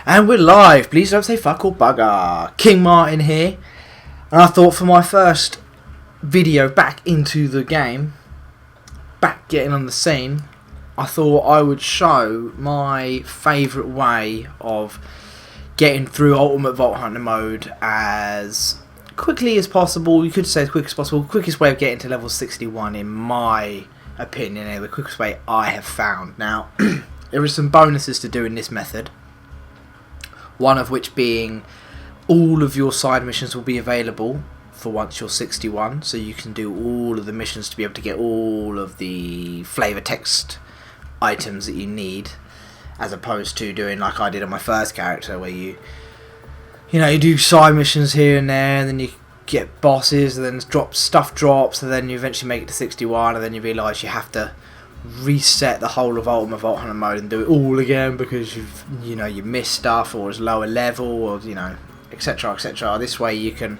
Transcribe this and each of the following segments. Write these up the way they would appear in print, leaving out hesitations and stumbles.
And we're live. Please don't say fuck or bugger. King Martin here. And I thought for my first video back into the game, back getting on the scene, I thought I would show my favourite way of getting through Ultimate Vault Hunter mode as quickly as possible. You could say as quick as possible. Quickest way of getting to level 61 in my opinion, the quickest way I have found. Now, there are some bonuses to doing this method. One of which being all of your side missions will be available for once you're 61, so you can do all of the missions to be able to get all of the flavor text items that you need, as opposed to doing like I did on my first character, where you do side missions here and there, and then you get bosses, and then stuff drops, and then you eventually make it to 61, and then you realise you have to reset the whole of Ultimate Vault Hunter mode and do it all again because you missed stuff, or it's lower level, or etc, etc. This way you can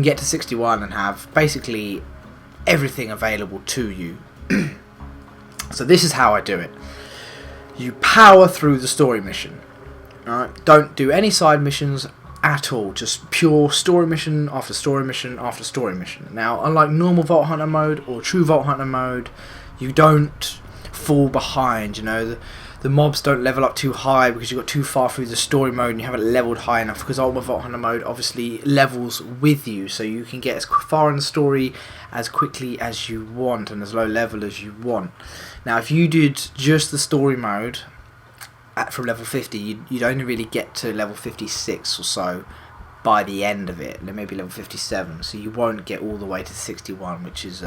get to 61 and have basically everything available to you. So this is how I do it. You power through the story mission. Alright, don't do any side missions at all, just pure story mission after story mission after story mission. Now, unlike normal Vault Hunter mode or true Vault Hunter mode, you don't fall behind. The mobs don't level up too high because you got too far through the story mode and you haven't leveled high enough, because Ultimate Vault Hunter mode obviously levels with you, so you can get as far in the story as quickly as you want and as low level as you want. Now, if you did just the story mode from level 50, you'd only really get to level 56 or so by the end of it, and maybe level 57, so you won't get all the way to 61, which is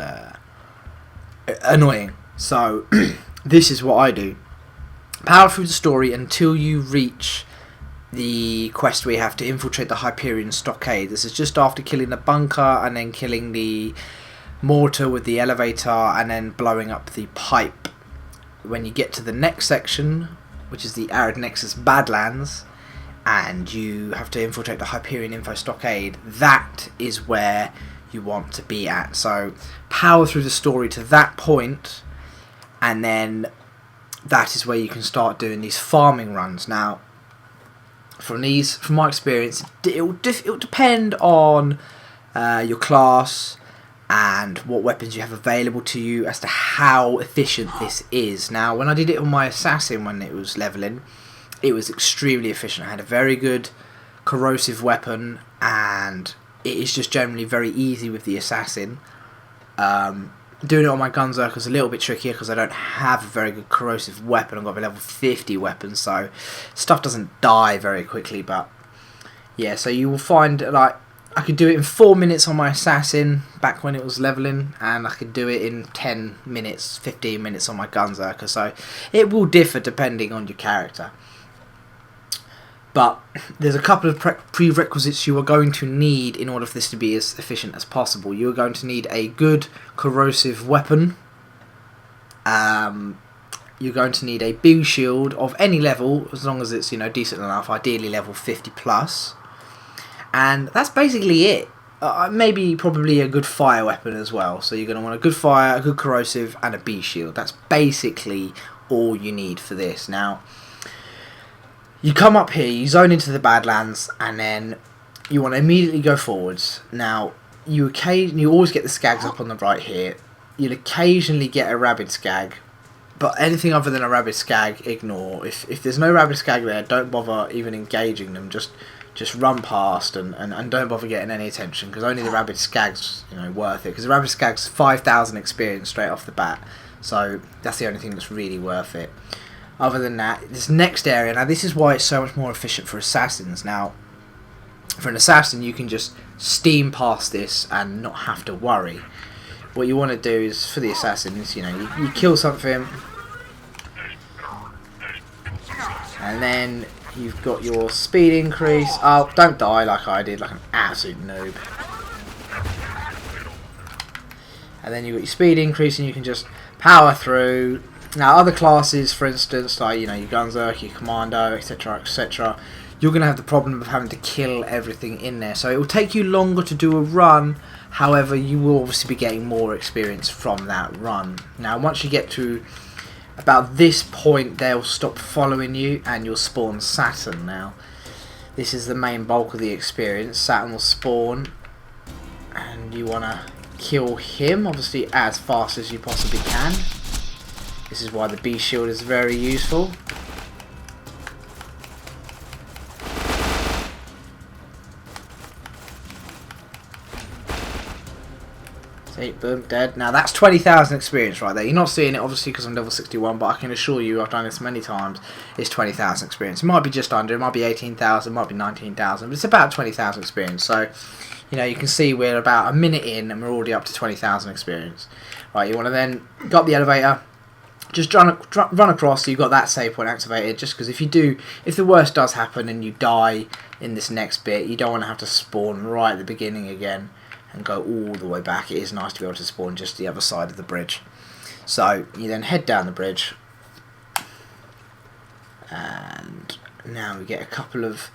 annoying. So this is what I do. Power through the story until you reach the quest where you have to infiltrate the Hyperion stockade. This is just after killing the bunker and then killing the mortar with the elevator and then blowing up the pipe. When you get to the next section, which is the Arid Nexus Badlands, and you have to infiltrate the Hyperion info stockade, that is where you want to be at. So power through the story to that point, and then that is where you can start doing these farming runs. Now, from my experience, it will depend on your class and what weapons you have available to you as to how efficient this is. Now, when I did it on my assassin when it was leveling, it was extremely efficient. I had a very good corrosive weapon, and it is just generally very easy with the assassin. Doing it on my Gunzerker is a little bit trickier because I don't have a very good corrosive weapon. I've got a level 50 weapon, so stuff doesn't die very quickly. But yeah, so you will find, like, I could do it in 4 minutes on my assassin back when it was leveling, and I could do it in 10 minutes, 15 minutes on my Gunzerker. So it will differ depending on your character. But there's a couple of prerequisites you are going to need in order for this to be as efficient as possible. You are going to need a good corrosive weapon. You're going to need a big shield of any level, as long as it's decent enough. Ideally level 50 plus. And that's basically it. Probably a good fire weapon as well. So you're going to want a good fire, a good corrosive, and a bee shield. That's basically all you need for this. Now, you come up here, you zone into the Badlands, and then you want to immediately go forwards. Now, you always get the skags up on the right here. You'll occasionally get a rabid skag, but anything other than a rabid skag, ignore. If there's no rabid skag there, don't bother even engaging them. Just run past and don't bother getting any attention, because only the rabid skag's worth it. Because the rabid skag's 5,000 experience straight off the bat, so that's the only thing that's really worth it. Other than that, this next area, now this is why it's so much more efficient for assassins. Now, for an assassin, you can just steam past this and not have to worry. What you want to do is, for the assassins, you kill something, and then you've got your speed increase. Oh, don't die like I did, like an absolute noob. And then you've got your speed increase, and you can just power through. Now, other classes, for instance, like your Gunzerker, your Commando, etc, etc, you're going to have the problem of having to kill everything in there. So it will take you longer to do a run. However, you will obviously be getting more experience from that run. Now, once you get to About this point they'll stop following you and you'll spawn Saturn now. This is the main bulk of the experience. Saturn will spawn and you want to kill him obviously as fast as you possibly can. This is why the B shield is very useful. See, boom, dead. Now that's 20,000 experience right there. You're not seeing it obviously because I'm level 61, but I can assure you I've done this many times. It's 20,000 experience. It might be just under, it might be 18,000, it might be 19,000, but it's about 20,000 experience. So, you know, you can see we're about a minute in and we're already up to 20,000 experience. Right, you want to then go up the elevator, just run across so you've got that save point activated, just because if the worst does happen and you die in this next bit, you don't want to have to spawn right at the beginning again and go all the way back. It is nice to be able to spawn just the other side of the bridge. So you then head down the bridge, and now we get a couple of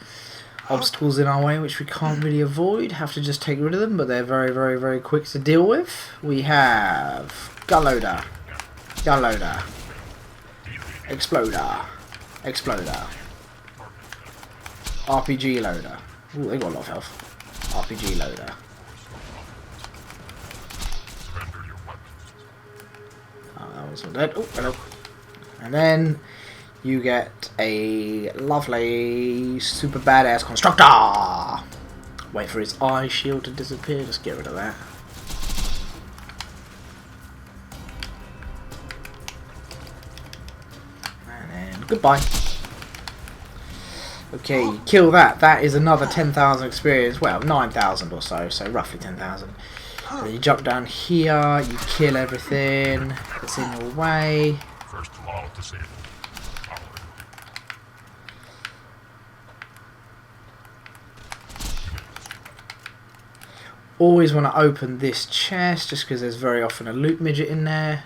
obstacles in our way which we can't really avoid. Have to just take rid of them, but they're very, very, very quick to deal with. We have gun loader, exploder, RPG loader. Ooh, they got a lot of health. RPG loader. That one's not dead. Oh, hello. And then you get a lovely, super badass constructor. Wait for his eye shield to disappear. Just get rid of that. And then goodbye. Okay, kill that. That is another 10,000 experience. Well, 9,000 or so. So roughly 10,000. So you jump down here, you kill everything that's in your way. Always want to open this chest just because there's very often a loot midget in there.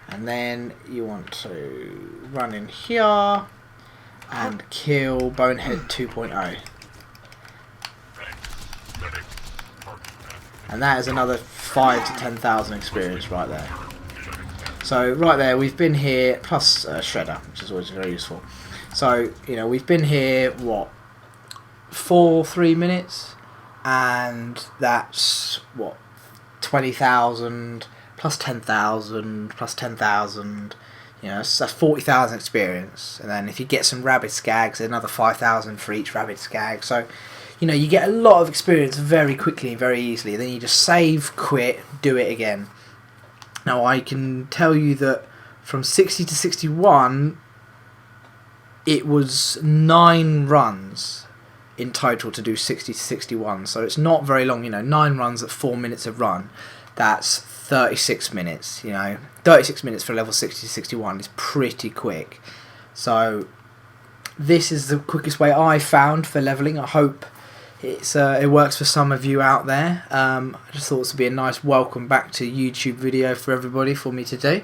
And then you want to run in here and kill Bonehead 2.0. And that is another 5 to 10,000 experience right there. So right there, we've been here, plus Shredder, which is always very useful. So, you know, we've been here, what, 3 minutes? And that's, what, 20,000, plus 10,000, plus 10,000. You know, that's 40,000 experience. And then if you get some rabid skags, another 5,000 for each rabid skag. So, you know, you get a lot of experience very quickly and very easily. Then you just save, quit, do it again. Now I can tell you that from 60 to 61, it was 9 runs in total to do 60 to 61. So it's not very long, you know, 9 runs at 4 minutes a run. That's 36 minutes, you know. 36 minutes for level 60 to 61 is pretty quick. So this is the quickest way I found for leveling. I hope it works for some of you out there. I just thought this would be a nice welcome back to YouTube video for everybody for me to do.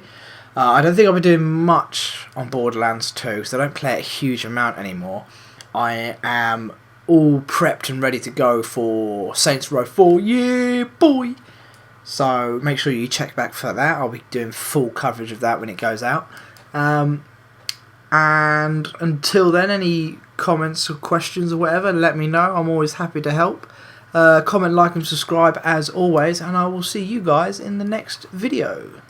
I don't think I'll be doing much on Borderlands 2 because I don't play it a huge amount anymore. I am all prepped and ready to go for Saints Row 4. Yeah, boy! So make sure you check back for that. I'll be doing full coverage of that when it goes out. And until then, any comments or questions or whatever, let me know. I'm always happy to help. Comment, like and subscribe as always, and I will see you guys in the next video.